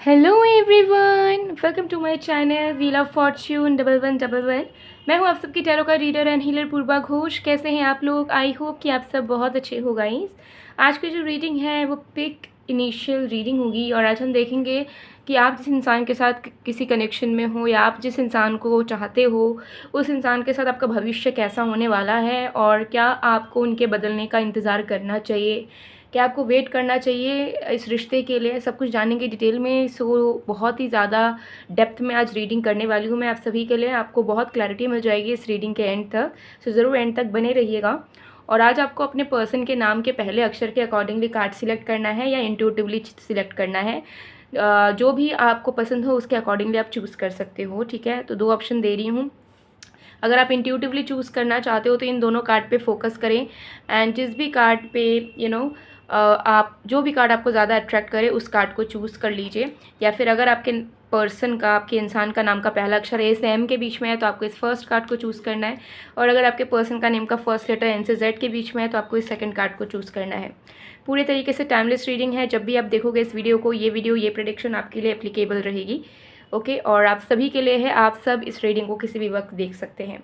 Hello everyone, welcome to my channel wheel of fortune 1111। मैं हूँ आप सबकी टैरो का reader and healer Purva Ghosh. कैसे हैं आप लोग? आई होप कि आप सब बहुत अच्छे हो गाइस। आज की जो रीडिंग है वो पिक इनिशियल रीडिंग होगी और आज हम देखेंगे कि आप जिस इंसान के साथ किसी कनेक्शन में हो या आप जिस इंसान को चाहते हो उस इंसान के साथ आपका भविष्य कैसा होने वाला है और क्या आपको उनके बदलने का इंतज़ार करना चाहिए, क्या आपको वेट करना चाहिए इस रिश्ते के लिए। सब कुछ जानेंगे डिटेल में। सो बहुत ही ज़्यादा डेप्थ में आज रीडिंग करने वाली हूँ मैं आप सभी के लिए। आपको बहुत क्लैरिटी मिल जाएगी इस रीडिंग के एंड तक। सो ज़रूर एंड तक बने रहिएगा। और आज आपको अपने पर्सन के नाम के पहले अक्षर के अकॉर्डिंगली कार्ड सिलेक्ट करना है या इंट्यूटिवली सिलेक्ट करना है। जो भी आपको पसंद हो उसके अकॉर्डिंगली आप चूज़ कर सकते हो। ठीक है, तो 2 ऑप्शन दे रही हूँ। अगर आप इंट्यूटिवली चूज़ करना चाहते हो तो इन दोनों कार्ड पे फोकस करें एंड जिस भी कार्ड पे आप जो भी कार्ड आपको ज़्यादा अट्रैक्ट करे उस कार्ड को चूज़ कर लीजिए। या फिर अगर आपके पर्सन का, आपके इंसान का नाम का पहला अक्षर ए से एम के बीच में है तो आपको इस फर्स्ट कार्ड को चूज़ करना है। और अगर आपके पर्सन का नेम का फर्स्ट लेटर एन से जेड के बीच में है तो आपको इस सेकंड कार्ड को चूज़ करना है। पूरे तरीके से टाइमलेस रीडिंग है। जब भी आप देखोगे इस वीडियो को, ये प्रेडिक्शन आपके लिए एप्लीकेबल रहेगी। ओके, और आप सभी के लिए है। आप सब इस रीडिंग को किसी भी वक्त देख सकते हैं।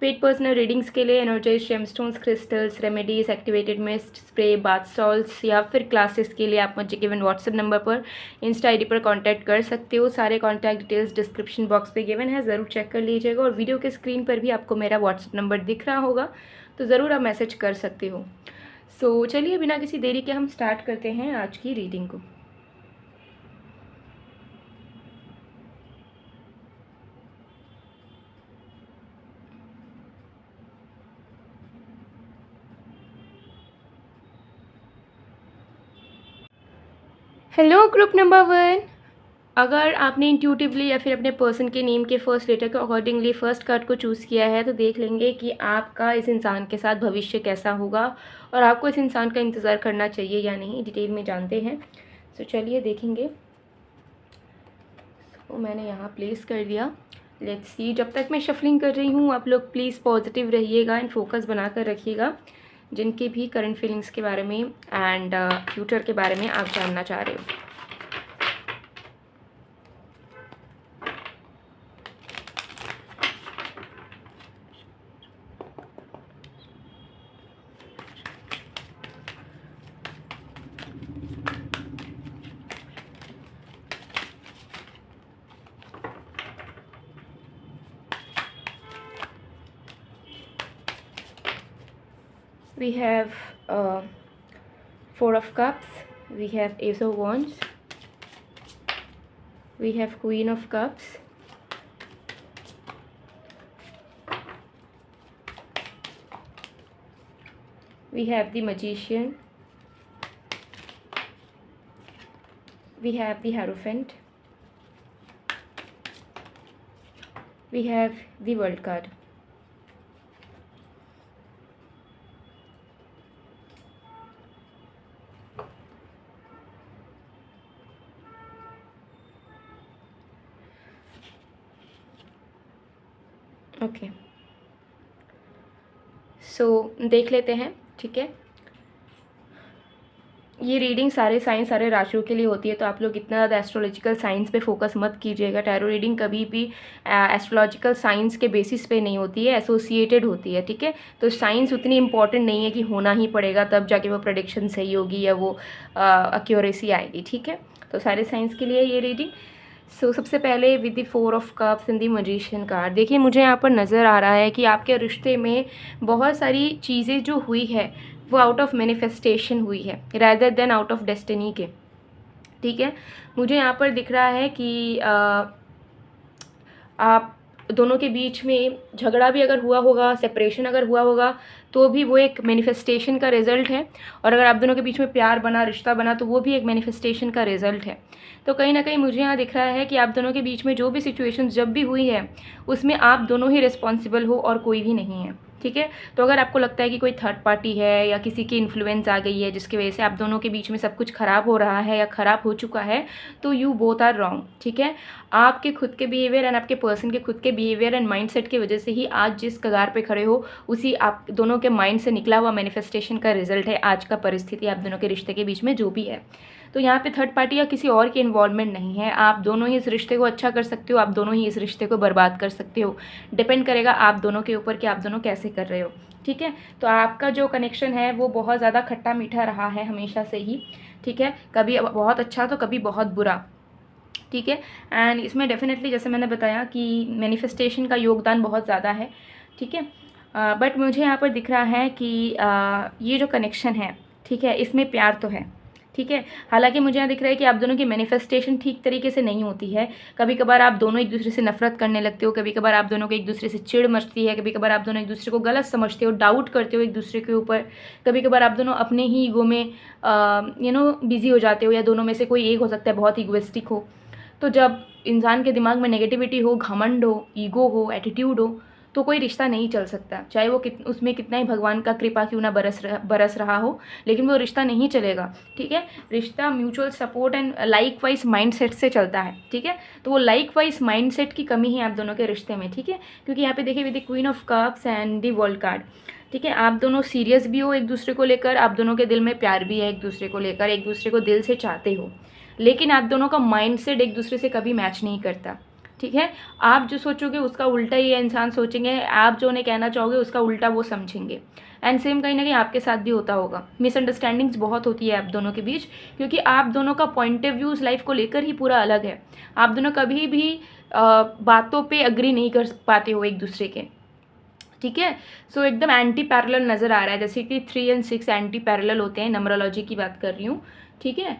पेड पर्सनल रीडिंग्स के लिए energize gemstones, crystals, remedies, activated mist, spray, bath salts या फिर क्लासेस के लिए आप मुझे गिवन व्हाट्सएप नंबर पर, इंस्टा आईडी पर कांटेक्ट कर सकते हो। सारे कांटेक्ट डिटेल्स डिस्क्रिप्शन बॉक्स पे गिवन है, ज़रूर चेक कर लीजिएगा। और वीडियो के स्क्रीन पर भी आपको मेरा व्हाट्सएप नंबर दिख रहा होगा, तो ज़रूर आप मैसेज कर सकते हो। सो चलिए बिना किसी देरी के हम स्टार्ट करते हैं आज की रीडिंग को। Hello group number 1। अगर आपने इंट्यूटिवली या फिर अपने पर्सन के नेम के फर्स्ट लेटर के अकॉर्डिंगली फर्स्ट कार्ड को चूज़ किया है तो देख लेंगे कि आपका इस इंसान के साथ भविष्य कैसा होगा और आपको इस इंसान का इंतज़ार करना चाहिए या नहीं, डिटेल में जानते हैं। सो चलिए देखेंगे। तो मैंने यहाँ प्लेस कर दिया। Let's see. जब तक मैं शफलिंग कर रही हूँ आप लोग प्लीज़ पॉजिटिव रहिएगा एंड फोकस बना कर रखिएगा, जिनके भी करंट फीलिंग्स के बारे में एंड फ्यूचर के बारे में आप जानना चाह रहे हो। We have Four of Cups, we have Ace of Wands, we have Queen of Cups, we have the Magician, we have the Hierophant, we have the World card. Okay, so देख लेते हैं। ठीक है, ये रीडिंग सारे science, सारे राशियों के लिए होती है, तो आप लोग इतना ज़्यादा एस्ट्रोलॉजिकल साइंस पे फोकस मत कीजिएगा। टैरो रीडिंग कभी भी एस्ट्रोलॉजिकल साइंस के बेसिस पे नहीं होती है, एसोसिएटेड होती है। ठीक है, तो साइंस उतनी इंपॉर्टेंट नहीं है कि होना ही पड़ेगा तब जाके वो प्रेडिक्शन सही होगी या वो एक्यूरेसी आएगी। ठीक है, तो सारे साइंस के लिए ये रीडिंग। सो सबसे पहले with the 4 of cups and the magician card. देखिए, मुझे यहाँ पर नज़र आ रहा है कि आपके रिश्ते में बहुत सारी चीज़ें जो हुई है वो आउट ऑफ मैनिफेस्टेशन हुई है rather than out of destiny के। ठीक है, मुझे यहाँ पर दिख रहा है कि आप दोनों के बीच में झगड़ा भी अगर हुआ होगा, सेपरेशन अगर हुआ होगा, तो भी वो एक मैनिफेस्टेशन का रिज़ल्ट है। और अगर आप दोनों के बीच में प्यार बना, रिश्ता बना, तो वो भी एक मैनिफेस्टेशन का रिज़ल्ट है। तो कहीं ना कहीं मुझे यहाँ दिख रहा है कि आप दोनों के बीच में जो भी सिचुएशंस जब भी हुई है उसमें आप दोनों ही रिस्पॉन्सिबल हो और कोई भी नहीं है। ठीक है, तो अगर आपको लगता है कि कोई थर्ड पार्टी है या किसी की इन्फ्लुएंस आ गई है जिसकी वजह से आप दोनों के बीच में सब कुछ ख़राब हो रहा है या ख़राब हो चुका है, तो यू बोथ आर रॉन्ग। ठीक है, आपके खुद के बिहेवियर एंड आपके पर्सन के खुद के बिहेवियर एंड माइंडसेट की वजह से ही आज जिस कगार पे खड़े हो उसी आप दोनों के माइंड से निकला हुआ मैनिफेस्टेशन का रिजल्ट है आज का परिस्थिति आप दोनों के रिश्ते के बीच में जो भी है। तो यहाँ पे थर्ड पार्टी या किसी और की इन्वॉल्वमेंट नहीं है। आप दोनों ही इस रिश्ते को अच्छा कर सकते हो, आप दोनों ही इस रिश्ते को बर्बाद कर सकते हो। डिपेंड करेगा आप दोनों के ऊपर कि आप दोनों कैसे कर रहे हो। ठीक है, तो आपका जो कनेक्शन है वो बहुत ज़्यादा खट्टा मीठा रहा है हमेशा से ही। ठीक है, कभी बहुत अच्छा तो कभी बहुत बुरा। ठीक है, एंड इसमें डेफिनेटली जैसे मैंने बताया कि मैनिफेस्टेशन का योगदान बहुत ज़्यादा है। ठीक है, बट मुझे यहाँ पर दिख रहा है कि ये जो कनेक्शन है, ठीक है, इसमें प्यार तो है। ठीक है, हालांकि मुझे यहाँ दिख रहा है कि आप दोनों की मैनिफेस्टेशन ठीक तरीके से नहीं होती है। कभी कभार आप दोनों एक दूसरे से नफरत करने लगते हो, कभी कभार आप दोनों को एक दूसरे से चिढ़ मचती है, कभी कभार आप दोनों एक दूसरे को गलत समझते हो, डाउट करते हो एक दूसरे के ऊपर, कभी कभार आप दोनों अपने ही ईगो में बिजी हो जाते हो, या दोनों में से कोई एक हो सकता है बहुत ईगोइस्टिक हो। तो जब इंसान के दिमाग में नेगेटिविटी हो, घमंड हो, ईगो हो, एटीट्यूड हो, तो कोई रिश्ता नहीं चल सकता, चाहे वो उसमें कितना ही भगवान का कृपा क्यों ना बरस रहा हो, लेकिन वो रिश्ता नहीं चलेगा। ठीक है, रिश्ता mutual support and like wise mindset से चलता है। ठीक है, तो वो लाइक वाइज माइंडसेट की कमी है आप दोनों के रिश्ते में। ठीक है, क्योंकि यहाँ पे देखिए with the queen of cups and the world card, ठीक है, आप दोनों सीरियस भी हो एक दूसरे को लेकर, आप दोनों के दिल में प्यार भी है एक दूसरे को लेकर, एक दूसरे को दिल से चाहते हो, लेकिन आप दोनों का माइंडसेट एक दूसरे से कभी मैच नहीं करता। ठीक है, आप जो सोचोगे उसका उल्टा ये इंसान सोचेंगे, आप जो उन्हें कहना चाहोगे उसका उल्टा वो समझेंगे। एंड सेम कहीं ना कहीं आपके साथ भी होता होगा, मिसअंडरस्टैंडिंग्स बहुत होती है आप दोनों के बीच, क्योंकि आप दोनों का पॉइंट ऑफ व्यू लाइफ को लेकर ही पूरा अलग है। आप दोनों कभी भी बातों पे अग्री नहीं कर पाते हो एक दूसरे के। ठीक है, सो एकदम एंटी पैरेलल नज़र आ रहा है, जैसे कि 3 और 6 एंटी पैरेलल होते हैं, नंबरोलॉजी की बात कर रही हूँ। ठीक है,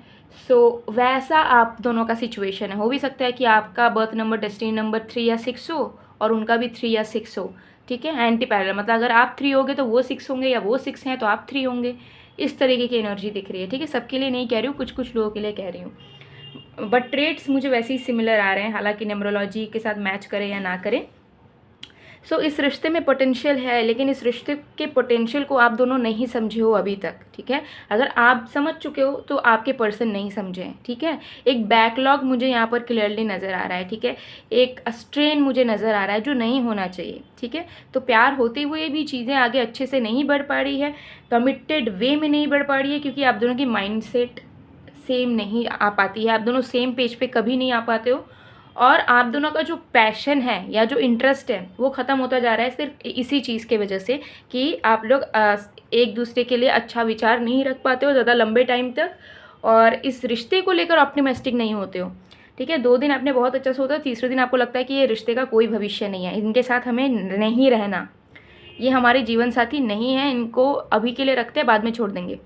सो वैसा आप दोनों का सिचुएशन है। हो भी सकता है कि आपका बर्थ नंबर डेस्टिनी नंबर 3 या 6 हो और उनका भी 3 या 6 हो। ठीक है, एंटी पैरेलल मतलब अगर आप 3 होगे तो वो 6 होंगे, या वो 6 हैं तो आप 3 होंगे। इस तरीके की एनर्जी दिख रही है। ठीक है, सबके लिए नहीं कह रही हूँ, कुछ कुछ लोगों के लिए कह रही हूँ, बट ट्रेड्स मुझे वैसे ही सिमिलर आ रहे हैं, हालांकि नंबरोलॉजी के साथ मैच करें या ना करें। सो इस रिश्ते में पोटेंशियल है, लेकिन इस रिश्ते के पोटेंशियल को आप दोनों नहीं समझे हो अभी तक। ठीक है, अगर आप समझ चुके हो तो आपके पर्सन नहीं समझे हैं। ठीक है, एक बैकलॉग मुझे यहाँ पर क्लियरली नज़र आ रहा है। ठीक है, एक स्ट्रेन मुझे नज़र आ रहा है जो नहीं होना चाहिए। ठीक है, तो प्यार होते हुए भी चीज़ें आगे अच्छे से नहीं बढ़ पा रही है, कमिटेड वे में नहीं बढ़ पा रही है, क्योंकि आप दोनों की माइंडसेट सेम नहीं आ पाती है, आप दोनों सेम पेज पे कभी नहीं आ पाते हो, और आप दोनों का जो पैशन है या जो इंटरेस्ट है वो ख़त्म होता जा रहा है सिर्फ इसी चीज़ के वजह से कि आप लोग एक दूसरे के लिए अच्छा विचार नहीं रख पाते हो ज़्यादा लंबे टाइम तक, और इस रिश्ते को लेकर ऑप्टिमिस्टिक नहीं होते हो। ठीक है, 2 दिन आपने बहुत अच्छा सोचा, तीसरे दिन आपको लगता है कि ये रिश्ते का कोई भविष्य नहीं है, इनके साथ हमें नहीं रहना, ये हमारे जीवन साथी नहीं है, इनको अभी के लिए रखते हैं, बाद में छोड़ देंगे।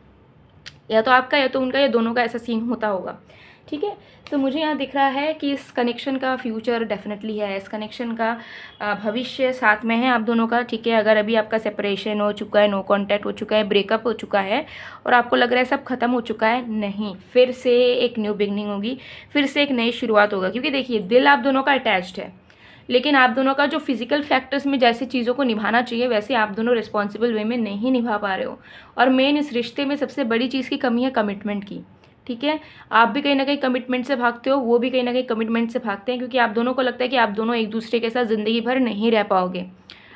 या तो आपका या तो उनका, या दोनों का ऐसा सीन होता होगा। ठीक है, तो मुझे यहाँ दिख रहा है कि इस कनेक्शन का फ्यूचर डेफिनेटली है, इस कनेक्शन का भविष्य साथ में है आप दोनों का। ठीक है, अगर अभी आपका सेपरेशन हो चुका है, नो कांटेक्ट हो चुका है, ब्रेकअप हो चुका है और आपको लग रहा है सब खत्म हो चुका है, नहीं, फिर से एक न्यू बिगनिंग होगी, फिर से एक नई शुरुआत होगा। क्योंकि देखिए दिल आप दोनों का अटैच्ड है, लेकिन आप दोनों का जो फिजिकल फैक्टर्स में जैसे चीज़ों को निभाना चाहिए वैसे आप दोनों रिस्पॉन्सिबल वे में नहीं निभा पा रहे हो। और मेन इस रिश्ते में सबसे बड़ी चीज़ की कमी है कमिटमेंट की। ठीक है, आप भी कहीं ना कहीं कमिटमेंट से भागते हो, वो भी कहीं ना कहीं कमिटमेंट से भागते हैं, क्योंकि आप दोनों को लगता है कि आप दोनों एक दूसरे के साथ ज़िंदगी भर नहीं रह पाओगे,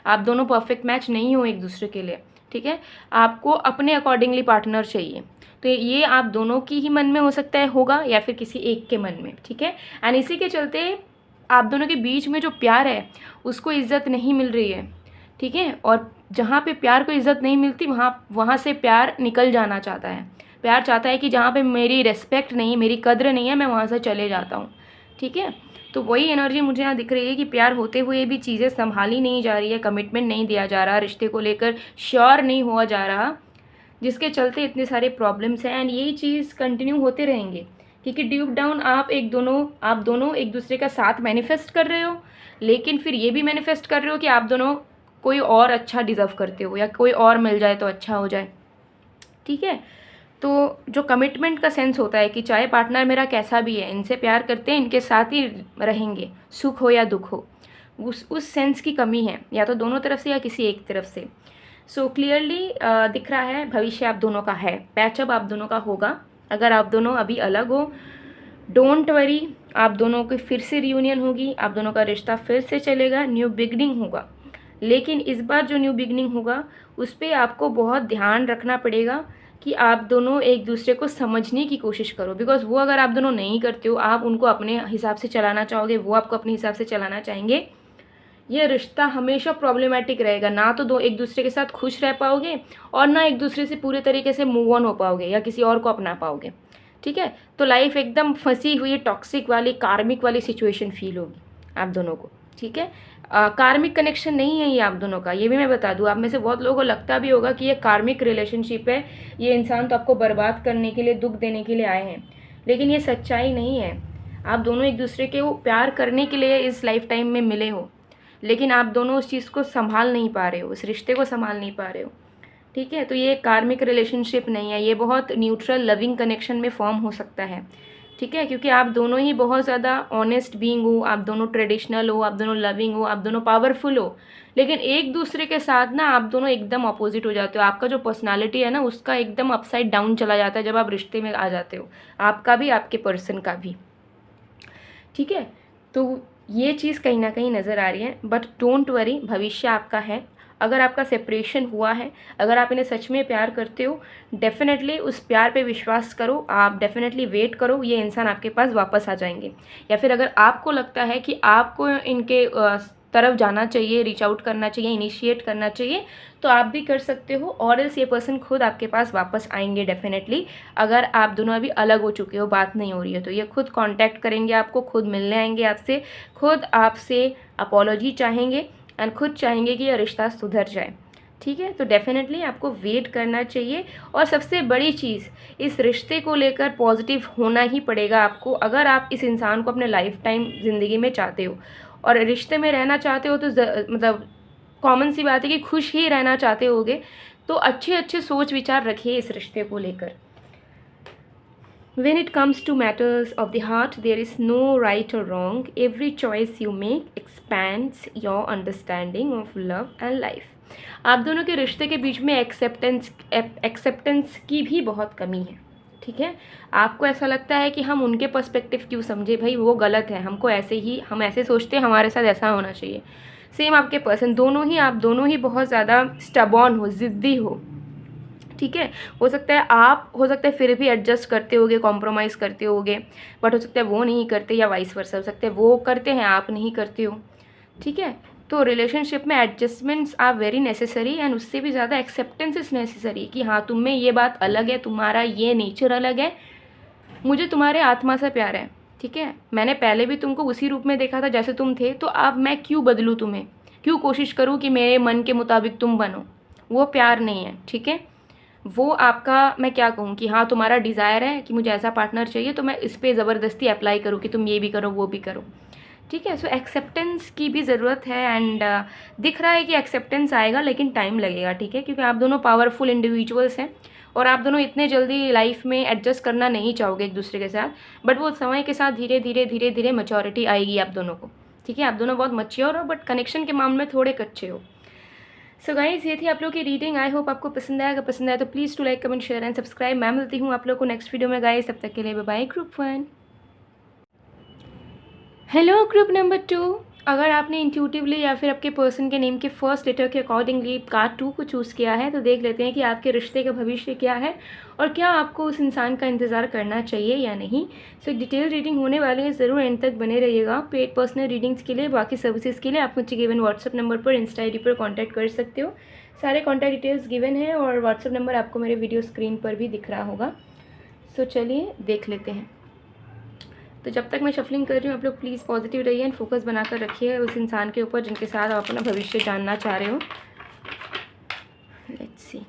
आप दोनों परफेक्ट मैच नहीं हो एक दूसरे के लिए। ठीक है, आपको अपने अकॉर्डिंगली पार्टनर चाहिए, तो ये आप दोनों की ही मन में हो सकता है होगा, या फिर किसी एक के मन में। ठीक है, एंड इसी के चलते आप दोनों के बीच में जो प्यार है उसको इज़्ज़त नहीं मिल रही है। ठीक है, और जहाँ पे प्यार को इज़्ज़त नहीं मिलती वहाँ से प्यार निकल जाना चाहता है। प्यार चाहता है कि जहाँ पे मेरी रेस्पेक्ट नहीं, मेरी कद्र नहीं है, मैं वहाँ से चले जाता हूँ। ठीक है, तो वही एनर्जी मुझे यहाँ दिख रही है कि प्यार होते हुए भी चीज़ें संभाली नहीं जा रही है, कमिटमेंट नहीं दिया जा रहा, रिश्ते को लेकर श्योर नहीं हुआ जा रहा, जिसके चलते इतने सारे प्रॉब्लम्स हैं। एंड यही चीज़ कंटिन्यू होते रहेंगे, क्योंकि डीप डाउन आप दोनों एक दूसरे का साथ मैनिफेस्ट कर रहे हो, लेकिन फिर ये भी मैनिफेस्ट कर रहे हो कि आप दोनों कोई और अच्छा डिज़र्व करते हो, या कोई और मिल जाए तो अच्छा हो जाए। ठीक है, तो जो कमिटमेंट का सेंस होता है कि चाहे पार्टनर मेरा कैसा भी है, इनसे प्यार करते हैं, इनके साथ ही रहेंगे, सुख हो या दुख हो, उस सेंस की कमी है, या तो दोनों तरफ से या किसी एक तरफ से। सो क्लियरली दिख रहा है भविष्य आप दोनों का है, पैचअप आप दोनों का होगा। अगर आप दोनों अभी अलग हो, डोंट वरी, आप दोनों की फिर से रियूनियन होगी, आप दोनों का रिश्ता फिर से चलेगा, न्यू बिगनिंग होगा। लेकिन इस बार जो न्यू बिगनिंग होगा उस पर आपको बहुत ध्यान रखना पड़ेगा कि आप दोनों एक दूसरे को समझने की कोशिश करो, बिकॉज़ वो अगर आप दोनों नहीं करते हो, आप उनको अपने हिसाब से चलाना चाहोगे, वो आपको अपने हिसाब से चलाना चाहेंगे, ये रिश्ता हमेशा प्रॉब्लमेटिक रहेगा। ना तो दो एक दूसरे के साथ खुश रह पाओगे और ना एक दूसरे से पूरे तरीके से मूव ऑन हो पाओगे या किसी और को अपना पाओगे, ठीक है। तो लाइफ एकदम फंसी हुई टॉक्सिक वाली कार्मिक वाली सिचुएशन फील होगी आप दोनों को, ठीक है। कार्मिक कनेक्शन नहीं है ये आप दोनों का, ये भी मैं बता दूँ। आप में से बहुत लोगों को लगता भी होगा कि ये कार्मिक रिलेशनशिप है, ये इंसान तो आपको बर्बाद करने के लिए, दुख देने के लिए आए हैं, लेकिन ये सच्चाई नहीं है। आप दोनों एक दूसरे के वो प्यार करने के लिए इस लाइफ टाइम में मिले हो, लेकिन आप दोनों उस चीज़ को संभाल नहीं पा रहे हो, उस रिश्ते को संभाल नहीं पा रहे हो, ठीक है। तो ये कार्मिक रिलेशनशिप नहीं है, ये बहुत न्यूट्रल लविंग कनेक्शन में फॉर्म हो सकता है, ठीक है। क्योंकि आप दोनों ही बहुत ज़्यादा ऑनेस्ट बीइंग हो, आप दोनों ट्रेडिशनल हो, आप दोनों लविंग हो, आप दोनों पावरफुल हो, लेकिन एक दूसरे के साथ ना आप दोनों एकदम अपोजिट हो जाते हो। आपका जो पर्सनालिटी है ना, उसका एकदम अपसाइड डाउन चला जाता है जब आप रिश्ते में आ जाते हो, आपका भी, आपके पर्सन का भी, ठीक है। तो ये चीज़ कहीं ना कहीं नज़र आ रही है, बट डोंट वरी, भविष्य आपका है। अगर आपका सेपरेशन हुआ है, अगर आप इन्हें सच में प्यार करते हो, डेफिनेटली उस प्यार पे विश्वास करो, आप डेफिनेटली वेट करो, ये इंसान आपके पास वापस आ जाएंगे। या फिर अगर आपको लगता है कि आपको इनके तरफ जाना चाहिए, रीच आउट करना चाहिए, इनिशिएट करना चाहिए, तो आप भी कर सकते हो, और एल्स ये पर्सन खुद आपके पास वापस आएंगे डेफिनेटली। अगर आप दोनों अभी अलग हो चुके हो, बात नहीं हो रही है, तो ये खुद कांटेक्ट करेंगे आपको, खुद मिलने आएंगे आपसे, खुद आपसे अपॉलॉजी चाहेंगे एंड खुद चाहेंगे कि यह रिश्ता सुधर जाए, ठीक है। तो डेफिनेटली आपको वेट करना चाहिए, और सबसे बड़ी चीज़, इस रिश्ते को लेकर पॉजिटिव होना ही पड़ेगा आपको। अगर आप इस इंसान को अपने लाइफ टाइम ज़िंदगी में चाहते हो और रिश्ते में रहना चाहते हो, तो मतलब कॉमन सी बात है कि खुश ही रहना चाहते होगे, तो अच्छे अच्छे सोच विचार रखिए इस रिश्ते को लेकर। When it comes to matters of the heart, there is no right or wrong. Every choice you make expands your understanding of love and life. आप दोनों के रिश्ते के बीच में एक्सेप्टेंस की भी बहुत कमी है, ठीक है। आपको ऐसा लगता है कि हम उनके पर्सपेक्टिव क्यों समझे, भाई वो गलत है, हमको ऐसे ही, हम ऐसे सोचते हैं, हमारे साथ ऐसा होना चाहिए। सेम आपके पर्सन, दोनों ही, आप दोनों ही बहुत ज़्यादा स्टबॉर्न हो, ज़िद्दी हो, ठीक है। हो सकता है आप, हो सकता है फिर भी एडजस्ट करते होगे, कॉम्प्रोमाइज़ करते होगे, बट हो सकता है वो नहीं करते, या वाइस वर्सा, हो सकता है वो करते हैं, आप नहीं करते हो, ठीक है। तो रिलेशनशिप में adjustments are very necessary, and उससे भी ज़्यादा एक्सेप्टेंस इज़ नेसेसरी कि हाँ, तुम में ये बात अलग है, तुम्हारा ये नेचर अलग है, मुझे तुम्हारे आत्मा से प्यार है, ठीक है। मैंने पहले भी तुमको उसी रूप में देखा था जैसे तुम थे, तो अब मैं क्यों बदलूँ तुम्हें, क्यों कोशिश करूँ कि मेरे मन के मुताबिक तुम बनो, वो प्यार नहीं है, ठीक है। वो आपका, मैं क्या कहूँ कि हाँ, तुम्हारा डिज़ायर है कि मुझे ऐसा पार्टनर चाहिए, तो मैं इस पर ज़बरदस्ती अप्लाई करूँ कि तुम ये भी करो, वो भी करो, ठीक है। सो एक्सेप्टेंस की भी ज़रूरत है, एंड दिख रहा है कि एक्सेप्टेंस आएगा, लेकिन टाइम लगेगा, ठीक है। क्योंकि आप दोनों पावरफुल इंडिविजुअल्स हैं, और आप दोनों इतने जल्दी लाइफ में एडजस्ट करना नहीं चाहोगे एक दूसरे के साथ, बट वो समय के साथ धीरे धीरे धीरे धीरे मैच्योरिटी आएगी आप दोनों को, ठीक है। आप दोनों बहुत मैच्योर हो, बट कनेक्शन के मामले में थोड़े कच्चे हो। सो गाइस, ये थी आप लोग की रीडिंग। आई होप आपको पसंद आया। अगर पसंद आया तो please to like, comment, share and subscribe. मैं मिलती हूँ आप लोग को नेक्स्ट वीडियो में गाइस, तब तक के लिए bye bye. Group 1, hello group number 2। अगर आपने इंट्यूटिवली या फिर आपके पर्सन के नेम के फर्स्ट लेटर के अकॉर्डिंगली कार्ड 2 को चूज़ किया है, तो देख लेते हैं कि आपके रिश्ते का भविष्य क्या है और क्या आपको उस इंसान का इंतज़ार करना चाहिए या नहीं। सो एक डिटेल रीडिंग होने वाली है, ज़रूर एंड तक बने रहिएगा। पेड पर्सनल रीडिंग्स के लिए, बाकी सर्विसेज के लिए आप मुझे गिवन व्हाट्सअप नंबर पर, इंस्टा आईडी पर कॉन्टैक्ट कर सकते हो। सारे कॉन्टैक्ट डिटेल्स गिवन है, और व्हाट्सअप नंबर आपको मेरे वीडियो स्क्रीन पर भी दिख रहा होगा। सो चलिए देख लेते हैं। तो जब तक मैं शफलिंग कर रही हूँ, आप लोग प्लीज़ पॉजिटिव रहिए एंड फोकस बनाकर रखिए उस इंसान के ऊपर जिनके साथ आप अपना भविष्य जानना चाह रहे हो। Let's see.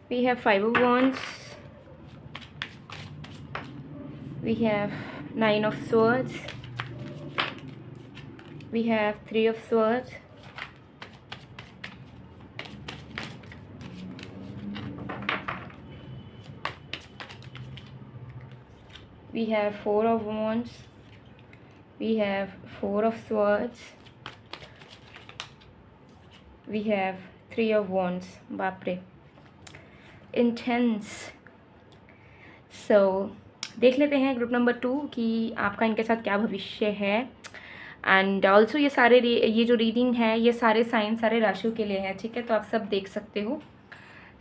We have 5 of Wands, we have 9 of Swords, we have 3 of Swords, we have Four of Wands, we have Four of Swords, we have Three of Wands. बाप रे, इंटेंस। सो देख लेते हैं ग्रुप नंबर 2 कि आपका इनके साथ क्या भविष्य है। एंड ऑल्सो ये जो रीडिंग है ये सारे साइन सारे राशियों के लिए है, ठीक है, तो आप सब देख सकते हो।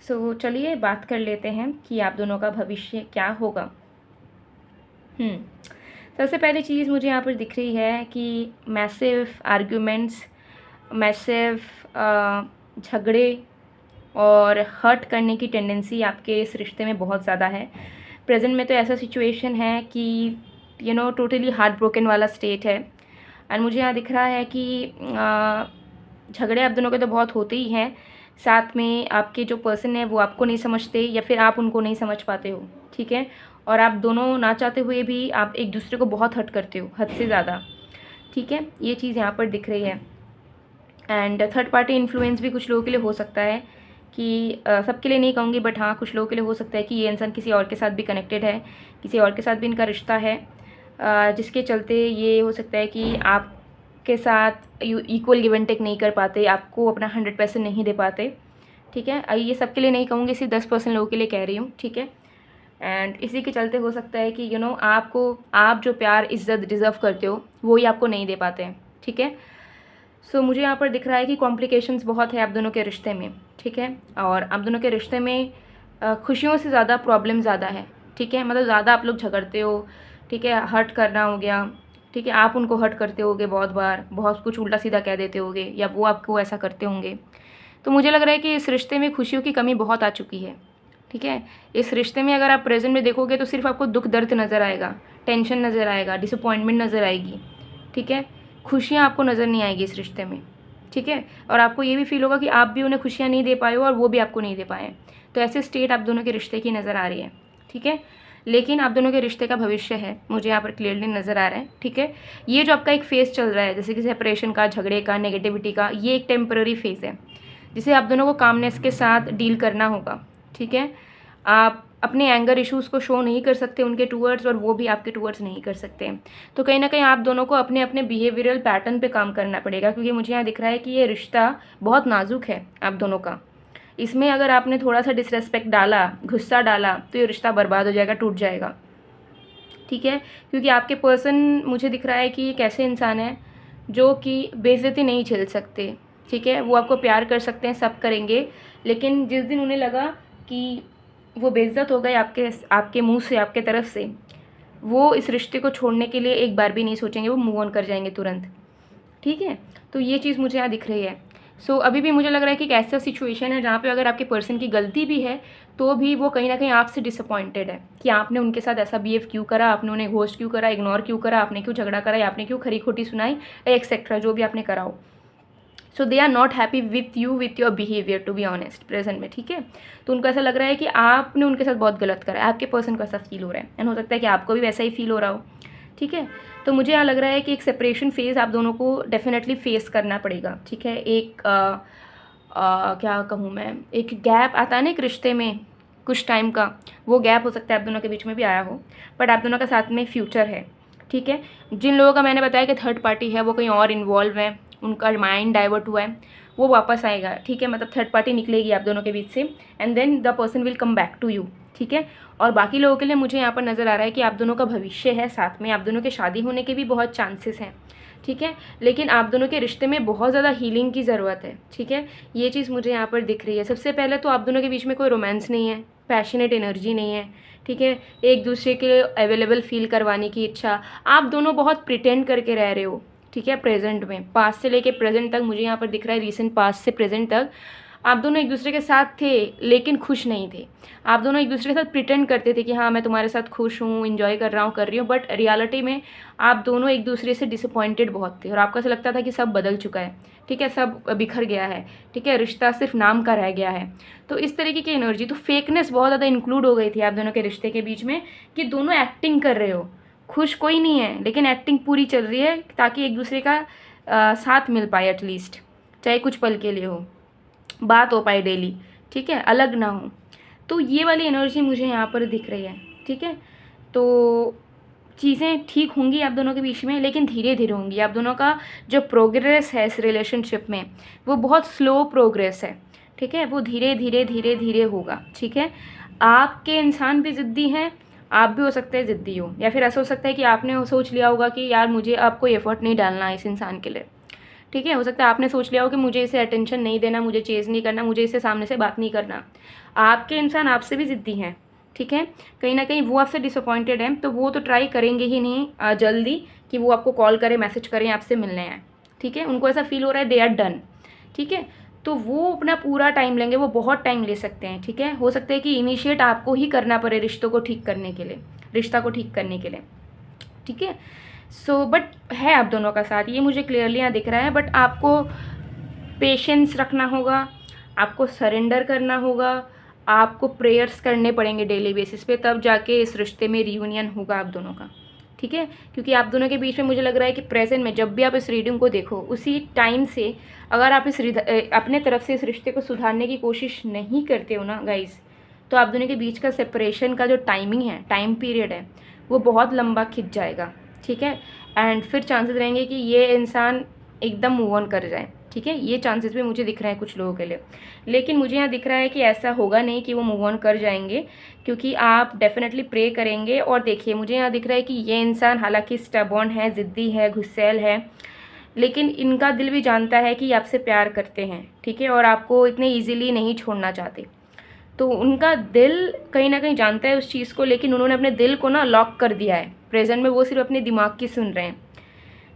सो चलिए बात कर लेते हैं कि आप दोनों का भविष्य क्या होगा। सबसे पहली चीज़ मुझे यहाँ पर दिख रही है कि मैसिव आर्ग्यूमेंट्स, मैसिव झगड़े और हर्ट करने की टेंडेंसी आपके इस रिश्ते में बहुत ज़्यादा है। प्रेजेंट में तो ऐसा सिचुएशन है कि टोटली हार्ट ब्रोकन वाला स्टेट है। एंड मुझे यहाँ दिख रहा है कि झगड़े आप दोनों के तो बहुत होते ही हैं, साथ में आपके जो पर्सन है वो आपको नहीं समझते या फिर आप उनको नहीं समझ पाते हो, ठीक है, और आप दोनों ना चाहते हुए भी आप एक दूसरे को बहुत हर्ट करते हो, हद से ज़्यादा, ठीक है, ये चीज़ यहाँ पर दिख रही है। एंड थर्ड पार्टी इन्फ्लुएंस भी कुछ लोगों के लिए हो सकता है कि सबके लिए नहीं कहूँगी, बट हाँ कुछ लोगों के लिए हो सकता है कि ये इंसान किसी और के साथ भी कनेक्टेड है, किसी और के साथ भी इनका रिश्ता है, जिसके चलते ये हो सकता है कि आपके साथ इक्वल गिव एंड टेक नहीं कर पाते, आपको अपना 100% नहीं दे पाते, ठीक है। ये सबके लिए नहीं कहूँगी, सिर्फ 10% लोगों के लिए कह रही हूँ, ठीक है। एंड इसी के चलते हो सकता है कि आप जो प्यार इज्जत डिज़र्व करते हो वो ही आपको नहीं दे पाते हैं, ठीक है। सो मुझे यहाँ पर दिख रहा है कि कॉम्प्लिकेशंस बहुत है आप दोनों के रिश्ते में, ठीक है, और आप दोनों के रिश्ते में खुशियों से ज़्यादा प्रॉब्लम ज़्यादा है, ठीक है, मतलब ज़्यादा आप लोग झगड़ते हो, ठीक है, हर्ट करना हो गया, ठीक है, आप उनको हर्ट करते होगे बहुत बार, बहुत कुछ उल्टा सीधा कह देते होगे या वो आपको ऐसा करते होंगे। तो मुझे लग रहा है कि इस रिश्ते में खुशियों की कमी बहुत आ चुकी है, ठीक है। इस रिश्ते में अगर आप प्रेजेंट में देखोगे तो सिर्फ आपको दुख दर्द नज़र आएगा, टेंशन नज़र आएगा, डिसअपॉइंटमेंट नज़र आएगी, ठीक है, खुशियाँ आपको नज़र नहीं आएगी इस रिश्ते में, ठीक है, और आपको ये भी फील होगा कि आप भी उन्हें खुशियाँ नहीं दे पाए हो और वो भी आपको नहीं दे पाए। तो ऐसे स्टेट आप दोनों के रिश्ते की नज़र आ रही है, ठीक है। लेकिन आप दोनों के रिश्ते का भविष्य है मुझे यहाँ पर क्लियरली नज़र आ रहा है, ठीक है। ये जो आपका एक फेज़ चल रहा है जैसे कि सेपरेशन का, झगड़े का, नेगेटिविटी का, ये एक टेम्पररी फेज़ है जिसे आप दोनों को कामनेस के साथ डील करना होगा, ठीक है। आप अपने एंगर इश्यूज़ को शो नहीं कर सकते उनके टूवर्ड्स और वो भी आपके टूवर्ड्स नहीं कर सकते। तो कहीं ना कहीं आप दोनों को अपने अपने बिहेवियरल पैटर्न पे काम करना पड़ेगा, क्योंकि मुझे यहाँ दिख रहा है कि ये रिश्ता बहुत नाजुक है आप दोनों का। इसमें अगर आपने थोड़ा सा डिसरेस्पेक्ट डाला, गुस्सा डाला, तो ये रिश्ता बर्बाद हो जाएगा, टूट जाएगा, ठीक है। क्योंकि आपके पर्सन मुझे दिख रहा है कि एक ऐसे इंसान है जो कि बेइज्जती नहीं झेल सकते, ठीक है। वो आपको प्यार कर सकते हैं, सब करेंगे, लेकिन जिस दिन उन्हें लगा कि वो बेइज्जत हो गए आपके मुंह से, आपके तरफ से, वो इस रिश्ते को छोड़ने के लिए एक बार भी नहीं सोचेंगे, वो मूव ऑन कर जाएंगे तुरंत, ठीक है। तो ये चीज़ मुझे यहाँ दिख रही है। सो अभी भी मुझे लग रहा है कि एक ऐसा सिचुएशन है जहाँ पे अगर आपके पर्सन की गलती भी है तो भी वो कहीं ना कहीं आपसे डिसअपॉइंटेड है कि आपने उनके साथ ऐसा बिहेव क्यों करा, आपने उन्हें घोस्ट क्यों करा, इग्नोर क्यों करा, आपने क्यों झगड़ा करा, या आपने क्यों खरी खोटी सुनाई, एक्सेट्रा जो भी आपने करा हो। So they are not happy with you, with your behaviour, to be honest, present में, ठीक है। तो उनको ऐसा लग रहा है कि आपने उनके साथ बहुत गलत करा है, आपके पर्सन को ऐसा फील हो रहा है, एंड हो सकता है कि आपको भी वैसा ही फील हो रहा हो, ठीक है। तो मुझे यहाँ लग रहा है कि एक सेपरेशन फेज़ आप दोनों को डेफिनेटली फेस करना पड़ेगा, ठीक है। एक क्या कहूँ मैं, एक गैप आता है ना एक रिश्ते में कुछ टाइम का, वो गैप हो सकता है आप दोनों के बीच में भी आया हो, बट आप दोनों का साथ में फ्यूचर है, ठीक है। जिन लोगों का मैंने बताया कि थर्ड पार्टी है वो कहीं और इन्वॉल्व है, उनका माइंड डाइवर्ट हुआ है, वो वापस आएगा, ठीक है, मतलब थर्ड पार्टी निकलेगी आप दोनों के बीच से, and then the person will come back to you, ठीक है। और बाकी लोगों के लिए मुझे यहाँ पर नज़र आ रहा है कि आप दोनों का भविष्य है, साथ में आप दोनों के शादी होने के भी बहुत चांसेस हैं, ठीक है। लेकिन आप दोनों के रिश्ते में बहुत ज़्यादा हीलिंग की ज़रूरत है, ठीक है, ये चीज़ मुझे यहाँ पर दिख रही है। सबसे पहले तो आप दोनों के बीच में कोई रोमांस नहीं है, पैशनेट एनर्जी नहीं है, ठीक है, एक दूसरे के अवेलेबल फील करवाने की इच्छा, आप दोनों बहुत प्रिटेंड करके रह रहे हो, ठीक है। प्रेजेंट में, पास्ट से लेके प्रेजेंट तक मुझे यहाँ पर दिख रहा है, रिसेंट पास्ट से प्रेजेंट तक आप दोनों एक दूसरे के साथ थे लेकिन खुश नहीं थे। आप दोनों एक दूसरे के साथ प्रिटेंड करते थे कि हाँ मैं तुम्हारे साथ खुश हूँ, इन्जॉय कर रहा हूँ, कर रही हूँ, बट रियलिटी में आप दोनों एक दूसरे से डिसअपॉइंटेड बहुत थे और आपको ऐसा लगता था कि सब बदल चुका है, ठीक है, सब बिखर गया है, ठीक है, रिश्ता सिर्फ नाम का रह गया है। तो इस तरीके की एनर्जी, तो फेकनेस बहुत ज़्यादा इंक्लूड हो गई थी आप दोनों के रिश्ते के बीच में कि दोनों एक्टिंग कर रहे हो, खुश कोई नहीं है लेकिन एक्टिंग पूरी चल रही है ताकि एक दूसरे का साथ मिल पाए, एटलीस्ट चाहे कुछ पल के लिए हो, बात हो पाए डेली, ठीक है, अलग ना हो। तो ये वाली एनर्जी मुझे यहाँ पर दिख रही है, ठीक है। तो चीज़ें ठीक होंगी आप दोनों के बीच में, लेकिन धीरे धीरे होंगी। आप दोनों का जो प्रोग्रेस है इस रिलेशनशिप में वो बहुत स्लो प्रोग्रेस है, ठीक है। वो धीरे धीरे धीरे धीरे होगा, ठीक है। आपके इंसान भी ज़िद्दी हैं, आप भी हो सकते हैं ज़िद्दी हो, या फिर ऐसा हो सकता है कि आपने सोच लिया होगा कि यार मुझे अब कोई एफर्ट नहीं डालना इस इंसान के लिए, ठीक है। हो सकता है आपने सोच लिया हो कि मुझे इसे अटेंशन नहीं देना, मुझे चेज़ नहीं करना, मुझे इसे सामने से बात नहीं करना। आपके इंसान आपसे भी ज़िद्दी हैं, ठीक है। कहीं ना कहीं वो आपसे डिसअपॉइंटेड हैं, तो वो तो ट्राई करेंगे ही नहीं जल्दी कि वो आपको कॉल करें, मैसेज करें, आपसे मिलने आए, ठीक है। उनको ऐसा फील हो रहा है दे आर डन, ठीक है। तो वो अपना पूरा टाइम लेंगे, वो बहुत टाइम ले सकते हैं, ठीक है। हो सकता है कि इनिशिएट आपको ही करना पड़े रिश्तों को ठीक करने के लिए, रिश्ता को ठीक करने के लिए, ठीक है। सो बट है आप दोनों का साथ, ये मुझे क्लियरली यहाँ दिख रहा है। बट आपको पेशेंस रखना होगा, आपको सरेंडर करना होगा, आपको प्रेयर्स करने पड़ेंगे डेली बेसिस पे, तब जाके इस रिश्ते में रियूनियन होगा आप दोनों का, ठीक है। क्योंकि आप दोनों के बीच में मुझे लग रहा है कि प्रेजेंट में जब भी आप इस रीडिंग को देखो उसी टाइम से अगर आप अपने तरफ से इस रिश्ते को सुधारने की कोशिश नहीं करते हो ना गाइस, तो आप दोनों के बीच का सेपरेशन का जो टाइमिंग है, टाइम पीरियड है, वो बहुत लंबा खिंच जाएगा, ठीक है। एंड फिर चांसेस रहेंगे कि ये इंसान एकदम मूव ऑन कर जाए, ठीक है। ये चांसेस भी मुझे दिख रहे हैं कुछ लोगों के लिए, लेकिन मुझे यहाँ दिख रहा है कि ऐसा होगा नहीं कि वो मूव ऑन कर जाएंगे, क्योंकि आप डेफिनेटली प्रे करेंगे। और देखिए मुझे यहाँ दिख रहा है कि ये इंसान हालांकि स्टबॉर्न है, ज़िद्दी है, गुस्सैल है, लेकिन इनका दिल भी जानता है कि आपसे प्यार करते हैं, ठीक है, और आपको इतने ईजिली नहीं छोड़ना चाहते। तो उनका दिल कहीं ना कहीं जानता है उस चीज़ को, लेकिन उन्होंने अपने दिल को ना लॉक कर दिया है। प्रेजेंट में वो सिर्फ अपने दिमाग की सुन रहे हैं,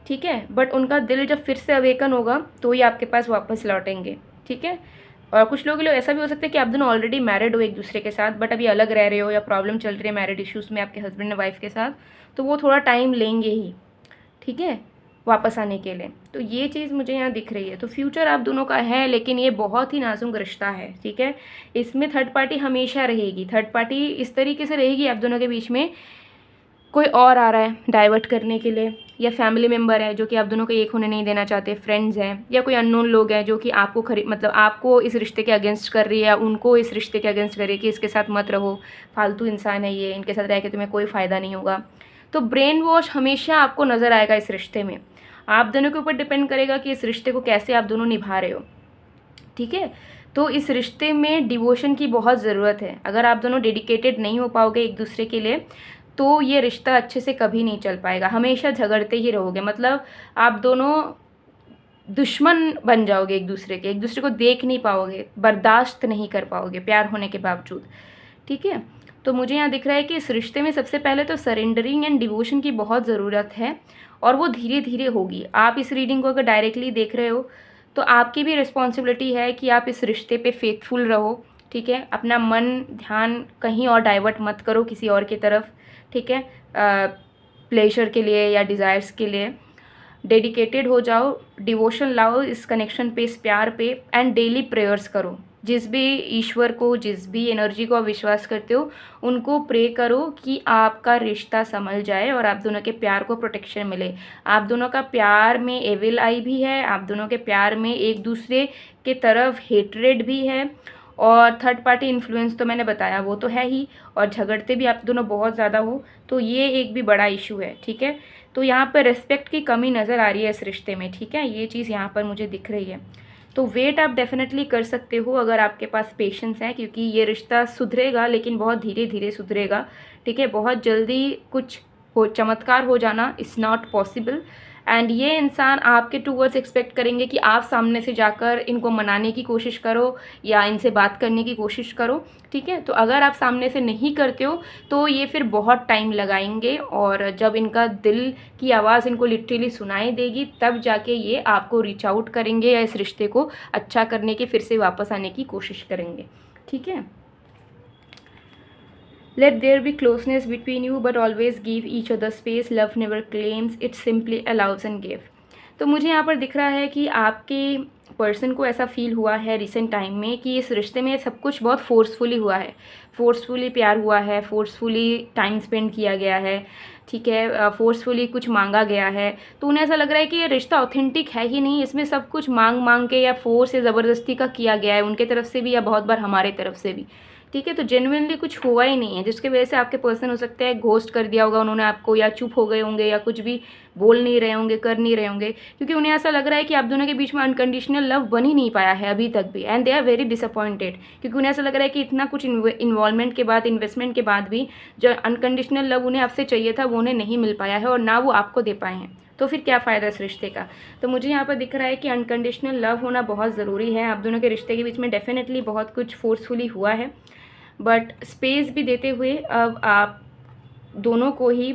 ठीक है। बट उनका दिल जब फिर से अवेकन होगा तो ही आपके पास वापस लौटेंगे, ठीक है। और कुछ लोगों के लिए ऐसा भी हो सकता है कि आप दोनों ऑलरेडी मैरिड हो एक दूसरे के साथ, बट अभी अलग रह रहे हो या प्रॉब्लम चल रही है मैरिड इश्यूज़ में आपके हस्बैंड वाइफ के साथ, तो वो थोड़ा टाइम लेंगे ही, ठीक है, वापस आने के लिए। तो ये चीज़ मुझे यहाँ दिख रही है। तो फ्यूचर आप दोनों का है, लेकिन ये बहुत ही नाजुक रिश्ता है, ठीक है। इसमें थर्ड पार्टी हमेशा रहेगी। थर्ड पार्टी इस तरीके से रहेगी आप दोनों के बीच में, कोई और आ रहा है डाइवर्ट करने के लिए, या फैमिली मेम्बर है जो कि आप दोनों को एक होने नहीं देना चाहते, फ्रेंड्स हैं, या कोई अननोन लोग हैं जो कि आपको मतलब आपको इस रिश्ते के अगेंस्ट कर रही है, या उनको इस रिश्ते के अगेंस्ट कर रही है कि इसके साथ मत रहो, फालतू इंसान है ये, इनके साथ रह के तुम्हें कोई फ़ायदा नहीं होगा। तो ब्रेन वॉश हमेशा आपको नज़र आएगा इस रिश्ते में। आप दोनों के ऊपर डिपेंड करेगा कि इस रिश्ते को कैसे आप दोनों निभा रहे हो, ठीक है। तो इस रिश्ते में डिवोशन की बहुत ज़रूरत है। अगर आप दोनों डेडिकेटेड नहीं हो पाओगे एक दूसरे के लिए, तो ये रिश्ता अच्छे से कभी नहीं चल पाएगा, हमेशा झगड़ते ही रहोगे। मतलब आप दोनों दुश्मन बन जाओगे एक दूसरे के, एक दूसरे को देख नहीं पाओगे, बर्दाश्त नहीं कर पाओगे प्यार होने के बावजूद, ठीक है। तो मुझे यहाँ दिख रहा है कि इस रिश्ते में सबसे पहले तो सरेंडरिंग एंड डिवोशन की बहुत ज़रूरत है, और वो धीरे धीरे होगी। आप इस रीडिंग को अगर डायरेक्टली देख रहे हो तो आपकी भी रिस्पॉन्सिबिलिटी है कि आप इस रिश्ते पे फेथफुल रहो, ठीक है। अपना मन ध्यान कहीं और डाइवर्ट मत करो किसी और की तरफ, ठीक है, प्लेजर के लिए या डिज़ायर्स के लिए। डेडिकेटेड हो जाओ, डिवोशन लाओ इस कनेक्शन पे, इस प्यार पे, एंड डेली प्रेयर्स करो। जिस भी ईश्वर को, जिस भी एनर्जी को आप विश्वास करते हो, उनको प्रे करो कि आपका रिश्ता संभल जाए और आप दोनों के प्यार को प्रोटेक्शन मिले। आप दोनों का प्यार में एविल आई भी है, आप दोनों के प्यार में एक दूसरे के तरफ हेट्रेड भी है, और थर्ड पार्टी इन्फ्लुएंस तो मैंने बताया वो तो है ही, और झगड़ते भी आप दोनों बहुत ज़्यादा हो, तो ये एक भी बड़ा इशू है, ठीक है। तो यहाँ पर रिस्पेक्ट की कमी नज़र आ रही है इस रिश्ते में, ठीक है, ये चीज़ यहाँ पर मुझे दिख रही है। तो वेट आप डेफिनेटली कर सकते हो अगर आपके पास पेशेंस है, क्योंकि ये रिश्ता सुधरेगा, लेकिन बहुत धीरे धीरे सुधरेगा, ठीक है। बहुत जल्दी कुछ चमत्कार हो जाना इज़ नॉट पॉसिबल। एंड ये इंसान आपके टूवर्ड्स एक्सपेक्ट करेंगे कि आप सामने से जाकर इनको मनाने की कोशिश करो या इनसे बात करने की कोशिश करो, ठीक है। तो अगर आप सामने से नहीं करते हो तो ये फिर बहुत टाइम लगाएंगे, और जब इनका दिल की आवाज़ इनको लिटरली सुनाई देगी तब जाके ये आपको रीच आउट करेंगे या इस रिश्ते को अच्छा करने के फिर से वापस आने की कोशिश करेंगे, ठीक है। Let there be closeness between you, but always give each other space. Love never claims, it simply allows and give. तो मुझे यहाँ पर दिख रहा है कि आपके पर्सन को ऐसा फील हुआ है रिसेंट टाइम में कि इस रिश्ते में सब कुछ बहुत फोर्सफुली हुआ है, फोर्सफुली प्यार हुआ है, फोर्सफुली टाइम स्पेंड किया गया है, ठीक है, फोर्सफुली कुछ मांगा गया है। तो उन्हें ऐसा लग रहा है कि ये रिश्ता ऑथेंटिक है ही नहीं, इसमें सब कुछ मांग मांग के या फोर्स या ज़बरदस्ती का किया गया है, उनके तरफ से भी या बहुत बार हमारे तरफ से भी, ठीक है। तो जेन्युइनली कुछ हुआ ही नहीं है, जिसकी वजह से आपके पर्सन हो सकता है घोस्ट कर दिया होगा उन्होंने आपको, या चुप हो गए होंगे, या कुछ भी बोल नहीं रहे होंगे, कर नहीं रहे होंगे, क्योंकि उन्हें ऐसा लग रहा है कि आप दोनों के बीच में अनकंडीशनल लव बन ही नहीं पाया है अभी तक भी, and they are very disappointed, क्योंकि उन्हें ऐसा लग रहा है कि इतना कुछ इन्वॉल्वमेंट के बाद, इन्वेस्टमेंट के बाद भी जो अनकंडीशनल लव उन्हें आपसे चाहिए था वो उन्हें नहीं मिल पाया है, और ना वो आपको दे पाए हैं। तो फिर क्या फ़ायदा इस रिश्ते का। तो मुझे यहाँ पर दिख रहा है कि अनकंडीशनल लव होना बहुत ज़रूरी है। आप दोनों के रिश्ते के बीच में डेफिनेटली बहुत कुछ फोर्सफुली हुआ है, बट स्पेस भी देते हुए अब आप दोनों को ही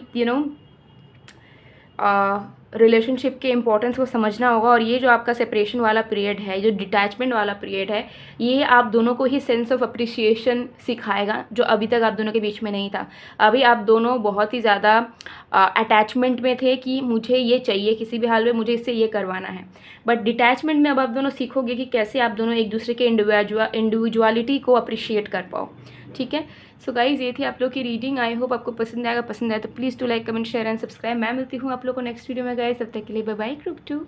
रिलेशनशिप के इम्पोर्टेंस को समझना होगा। और ये जो आपका सेपरेशन वाला पीरियड है, जो डिटैचमेंट वाला पीरियड है, ये आप दोनों को ही सेंस ऑफ अप्रिसिएशन सिखाएगा, जो अभी तक आप दोनों के बीच में नहीं था। अभी आप दोनों बहुत ही ज़्यादा अटैचमेंट में थे कि मुझे ये चाहिए, किसी भी हाल में मुझे इससे ये करवाना है, बट डिटैचमेंट में अब आप दोनों सीखोगे कि कैसे आप दोनों एक दूसरे के इंडिविजुअलिटी को अप्रिशिएट कर पाओ। ठीक है। सो गाइज, ये थी आप लोग की रीडिंग। आई होप आपको पसंद आएगा। पसंद आए तो please to like, comment, share and subscribe. मैं मिलती हूँ आप लोग को नेक्स्ट वीडियो में गाइज। तब तक के लिए बाय बाय, ग्रुप 2।